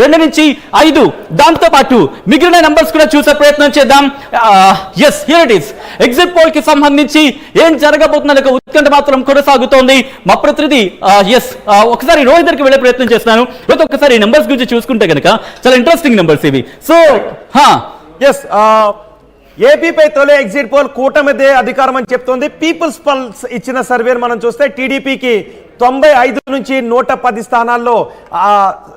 2 నుంచి 5 దాంతో పాటు మిగిలిన నంబర్స్ కూడా చూసే ప్రయత్నం చేద్దాం. Yes, here it is. Exit poll కి సంబంధించి ఏం జరగబోతుందనే ఉత్కంఠ మాత్రం కొనసాగుతోంది. మా ప్రతినిధి ఒకసారి రోహిత్ దగ్గరికి వెళ్ళే ప్రయత్నం చేస్తున్నాను. ఒకసారి ఈ నంబర్స్ గురించి చూసుకుంటే కనుక చాలా ఇంట్రెస్టింగ్ నంబర్స్ ఇవి. సో ఎస్, ఏపీపై తొలి ఎగ్జిట్ పోల్ కూటమిదే అధికారం అని చెప్తోంది. పీపుల్స్ పల్స్ ఇచ్చిన సర్వే మనం చూస్తే టీడీపీకి 95 నుంచి 110 స్థానాల్లో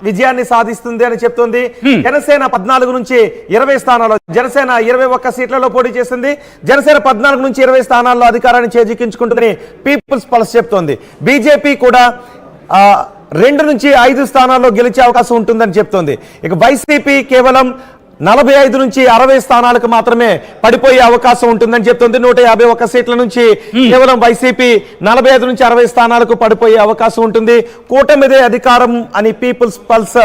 విజయాన్ని సాధిస్తుంది అని చెప్తోంది. జనసేన 14 నుంచి 20 స్థానాల్లో, జనసేన 21 సీట్లలో పోటీ చేస్తుంది. జనసేన 14 నుంచి 20 స్థానాల్లో అధికారాన్ని చేజిక్కించుకుంటుందని పీపుల్స్ పల్స్ చెప్తోంది. బీజేపీ కూడా 2 నుంచి 5 స్థానాల్లో గెలిచే అవకాశం ఉంటుందని చెప్తోంది. ఇక వైసీపీ కేవలం 45 నుంచి 60 స్థానాలకు మాత్రమే పడిపోయే అవకాశం ఉంటుందని చెప్తుంది. 151 సీట్ల నుంచి కేవలం వైసీపీ 45 నుంచి 60 స్థానాలకు పడిపోయే అవకాశం ఉంటుంది. కూటమిదే అధికారం అని పీపుల్స్ పల్స్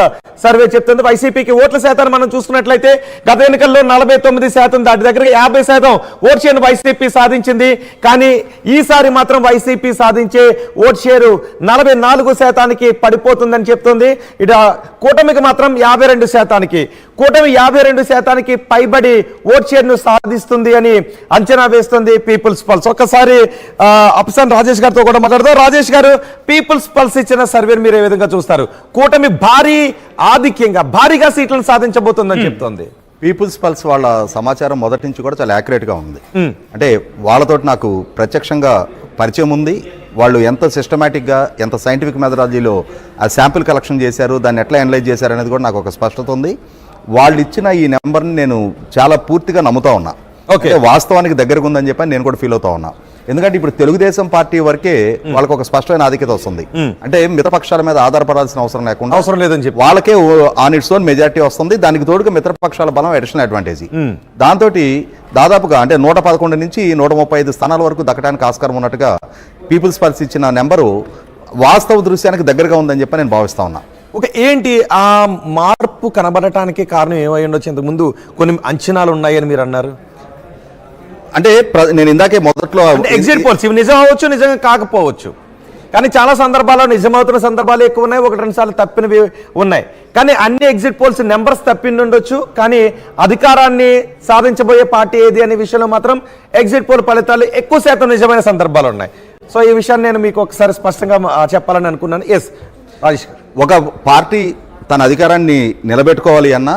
సర్వే చెప్తుంది. వైసీపీకి ఓట్ల శాతాన్ని మనం చూసుకున్నట్లయితే గత ఎన్నికల్లో 49% దాటి దగ్గరగా 50% ఓట్ షేర్ వైసీపీ సాధించింది. కానీ ఈసారి మాత్రం వైసీపీ సాధించే ఓట్ షేరు 44% పడిపోతుందని చెప్తుంది. ఇట కూటమికి మాత్రం 52%, కూటమి 52% పైబడి ఓట్ షేర్ ను సాధిస్తుంది అని అంచనా వేస్తుంది పీపుల్స్ పల్స్. ఒక్కసారి అప్సన్ రాజేష్ గారితో కూడా మాట్లాడదాం. రాజేష్ గారు, పీపుల్స్ పల్స్ ఇచ్చిన సర్వేని మీరు ఏ విధంగా చూస్తారు? కూటమి భారీగా సీట్లను సాధించబోతుందని చెప్తోంది. పీపుల్స్ పల్స్ వాళ్ళ సమాచారం మొదటి నుంచి కూడా చాలా యాక్యురేట్ గా ఉంది. అంటే వాళ్ళతో నాకు ప్రత్యక్షంగా పరిచయం ఉంది. వాళ్ళు ఎంత సిస్టమేటిక్గా, ఎంత సైంటిఫిక్ మెథడాలజీలో ఆ శాంపిల్ కలెక్షన్ చేశారు, దాన్ని ఎట్లా అనలైజ్ చేశారు అనేది కూడా నాకు ఒక స్పష్టత ఉంది. వాళ్ళు ఇచ్చిన ఈ నెంబర్ని నేను చాలా పూర్తిగా నమ్ముతా ఉన్నా. ఓకే, వాస్తవానికి దగ్గరకు ఉందని చెప్పి నేను కూడా ఫీల్ అవుతా ఉన్నా. ఎందుకంటే ఇప్పుడు తెలుగుదేశం పార్టీ వరకే వాళ్ళకి ఒక స్పష్టమైన ఆధిక్యత వస్తుంది. అంటే మిత్రపక్షాల మీద ఆధారపడాల్సిన అవసరం లేదని చెప్పి వాళ్ళకే ఆన్ ఇట్స్ ఓన్ మెజారిటీ వస్తుంది. దానికి తోడుగా మిత్రపక్షాల బలం అడిషనల్ అడ్వాంటేజ్. దాంతో దాదాపుగా అంటే 111 నుంచి 135 స్థానాల వరకు దక్కడానికి ఆస్కారం ఉన్నట్టుగా పీపుల్స్ పల్స్ ఇచ్చిన నెంబరు వాస్తవ దృశ్యానికి దగ్గరగా ఉందని చెప్పి నేను భావిస్తా ఉన్నా. ఓకే, ఏంటి ఆ మార్పు కనబడటానికి కారణం ఏమై ఉండొచ్చు? ఇంతకుముందు కొన్ని అంచనాలు ఉన్నాయని మీరు అన్నారు. అంటే నేను ఇందాకే మొదట్లో ఎగ్జిట్ పోల్స్ ఇవి నిజం అవ్వచ్చు, నిజంగా కాకపోవచ్చు. కానీ చాలా సందర్భాల్లో నిజమవుతున్న సందర్భాలు ఎక్కువ ఉన్నాయి, 1-2 సార్లు తప్పినవి ఉన్నాయి. కానీ అన్ని ఎగ్జిట్ పోల్స్ నెంబర్స్ తప్పిండుండొచ్చు, కానీ అధికారాన్ని సాధించబోయే పార్టీ ఏది అనే విషయంలో మాత్రం ఎగ్జిట్ పోల్ ఫలితాలు ఎక్కువ శాతం నిజమైన సందర్భాలు ఉన్నాయి. సో ఈ విషయాన్ని నేను మీకు ఒకసారి స్పష్టంగా చెప్పాలని అనుకున్నాను. ఎస్ రాజేష్ గారు, ఒక పార్టీ తన అధికారాన్ని నిలబెట్టుకోవాలి అన్నా,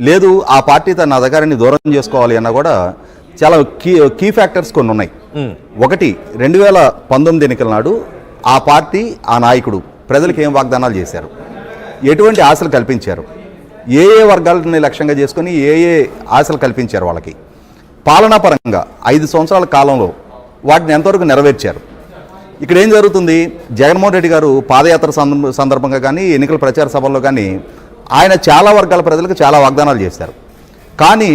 లేదు ఆ పార్టీ తన అధికారాన్ని దూరం చేసుకోవాలి అన్నా కూడా చాలా కీ ఫ్యాక్టర్స్ కొన్ని ఉన్నాయి. ఒకటి, 2019 ఎన్నికల నాడు ఆ పార్టీ, ఆ నాయకుడు ప్రజలకు ఏం వాగ్దానాలు చేశారు, ఎటువంటి ఆశలు కల్పించారు, ఏ వర్గాలని లక్ష్యంగా చేసుకొని ఏ ఆశలు కల్పించారు వాళ్ళకి, పాలనాపరంగా 5 సంవత్సరాల కాలంలో వాటిని ఎంతవరకు నెరవేర్చారు. ఇక్కడ ఏం జరుగుతుంది? జగన్మోహన్ రెడ్డి గారు పాదయాత్ర సందర్భంగా కానీ, ఎన్నికల ప్రచార సభల్లో కానీ ఆయన చాలా వర్గాల ప్రజలకు చాలా వాగ్దానాలు చేశారు. కానీ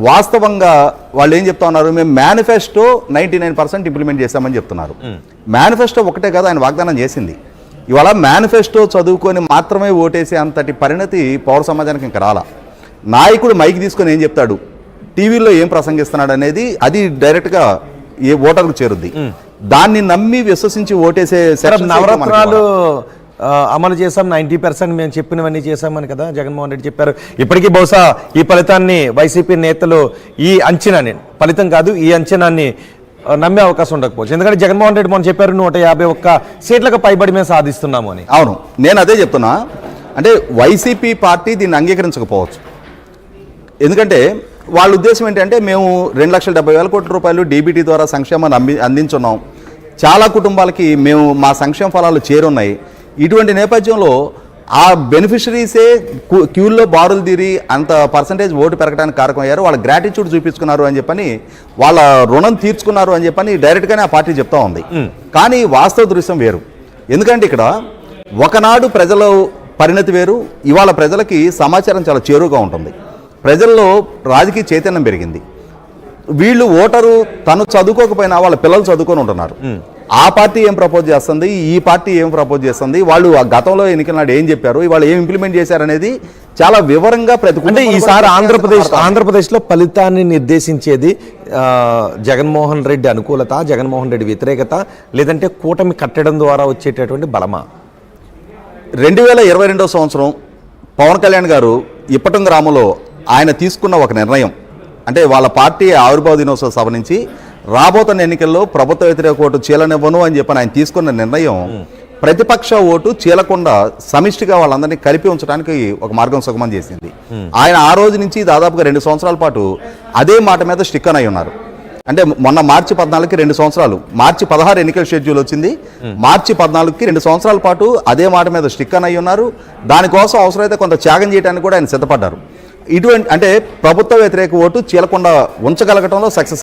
వాస్తవంగా వాళ్ళు ఏం చెప్తా ఉన్నారు? మేము మేనిఫెస్టో 99% ఇంప్లిమెంట్ చేస్తామని చెప్తున్నారు. మేనిఫెస్టో ఒకటే కాదు ఆయన వాగ్దానం చేసింది. ఇవాళ మేనిఫెస్టో చదువుకొని మాత్రమే ఓటేసే అంతటి పరిణతి పౌర సమాజానికి ఇంకా రాలా. నాయకుడు మైక్ తీసుకొని ఏం చెప్తాడు, టీవీలో ఏం ప్రసంగిస్తున్నాడు అనేది అది డైరెక్ట్గా ఏ ఓటర్కు చేరుద్ది. దాన్ని నమ్మి విశ్వసించి ఓటేసే నవరత్నాలు అమలు చేసాం, 90% మేము చెప్పినవన్నీ చేశామని కదా జగన్మోహన్ రెడ్డి చెప్పారు. ఇప్పటికీ బహుశా ఈ ఫలితాన్ని వైసీపీ నేతలు ఈ అంచనాన్ని, ఫలితం కాదు ఈ అంచనాన్ని నమ్మే అవకాశం ఉండకపోవచ్చు. ఎందుకంటే జగన్మోహన్ రెడ్డి మొన్న చెప్పారు 151 సీట్లకు పైబడి మేము సాధిస్తున్నాము అని. అవును, నేను అదే చెప్తున్నా. అంటే వైసీపీ పార్టీ దీన్ని అంగీకరించకపోవచ్చు. ఎందుకంటే వాళ్ళ ఉద్దేశం ఏంటంటే మేము 2,70,000 కోట్ల రూపాయలు డీబీటీ ద్వారా సంక్షేమాన్ని అందించున్నాం, చాలా కుటుంబాలకి మేము మా సంక్షేమ ఫలాలు చేరున్నాయి. ఇటువంటి నేపథ్యంలో ఆ బెనిఫిషరీసే క్యూల్లో బారులు తీరి అంత పర్సంటేజ్ ఓటు పెరగడానికి కారకం అయ్యారు. వాళ్ళ గ్రాటిట్యూడ్ చూపించుకున్నారు అని చెప్పని, వాళ్ళ రుణం తీర్చుకున్నారు అని చెప్పని డైరెక్ట్గానే ఆ పార్టీ చెప్తా ఉంది. కానీ వాస్తవ దృశ్యం వేరు. ఎందుకంటే ఇక్కడ ఒకనాడు ప్రజల పరిణతి వేరు, ఇవాళ ప్రజలకి సమాచారం చాలా చేరువుగా ఉంటుంది, ప్రజల్లో రాజకీయ చైతన్యం పెరిగింది. వీళ్ళు ఓటరు తను చదువుకోకపోయినా వాళ్ళ పిల్లలు చదువుకొని ఉంటున్నారు. ఆ పార్టీ ఏం ప్రపోజ్ చేస్తుంది, ఈ పార్టీ ఏం ప్రపోజ్ చేస్తుంది, వాళ్ళు ఆ గతంలో ఎన్నికల నాడు ఏం చెప్పారు, ఇవాళ ఏం ఇంప్లిమెంట్ చేశారనేది చాలా వివరంగా అంటే ఈసారి ఆంధ్రప్రదేశ్లో ఫలితాన్ని నిర్దేశించేది జగన్మోహన్ రెడ్డి అనుకూలత, జగన్మోహన్ రెడ్డి వ్యతిరేకత, లేదంటే కూటమి కట్టడం ద్వారా వచ్చేటటువంటి బలమా? 2022 సంవత్సరం పవన్ కళ్యాణ్ గారు ఇప్పటం గ్రామంలో ఆయన తీసుకున్న ఒక నిర్ణయం, అంటే వాళ్ళ పార్టీ ఆవిర్భావ దినోత్సవ సభ నుంచి రాబోతున్న ఎన్నికల్లో ప్రభుత్వ వ్యతిరేక ఓటు చీలనివ్వను అని చెప్పి ఆయన తీసుకున్న నిర్ణయం ప్రతిపక్ష ఓటు చీలకుండా సమిష్టిగా వాళ్ళందరినీ కలిపి ఉంచడానికి ఒక మార్గం సుగమం చేసింది. ఆయన ఆ రోజు నుంచి దాదాపుగా 2 సంవత్సరాల పాటు అదే మాట మీద స్టిక్ అని ఉన్నారు. అంటే మొన్న మార్చి 14కి 2 సంవత్సరాలు, మార్చి 16 ఎన్నికల షెడ్యూల్ వచ్చింది, మార్చి 14కి 2 సంవత్సరాల పాటు అదే మాట మీద స్టిక్ అని ఉన్నారు. దానికోసం అవసరమైతే కొంత త్యాగం చేయడానికి కూడా ఆయన సిద్ధపడ్డారు. ఇటువంటి అంటే ప్రభుత్వ వ్యతిరేక ఓటు చీలకుండా ఉంచగలగటంలో సక్సెస్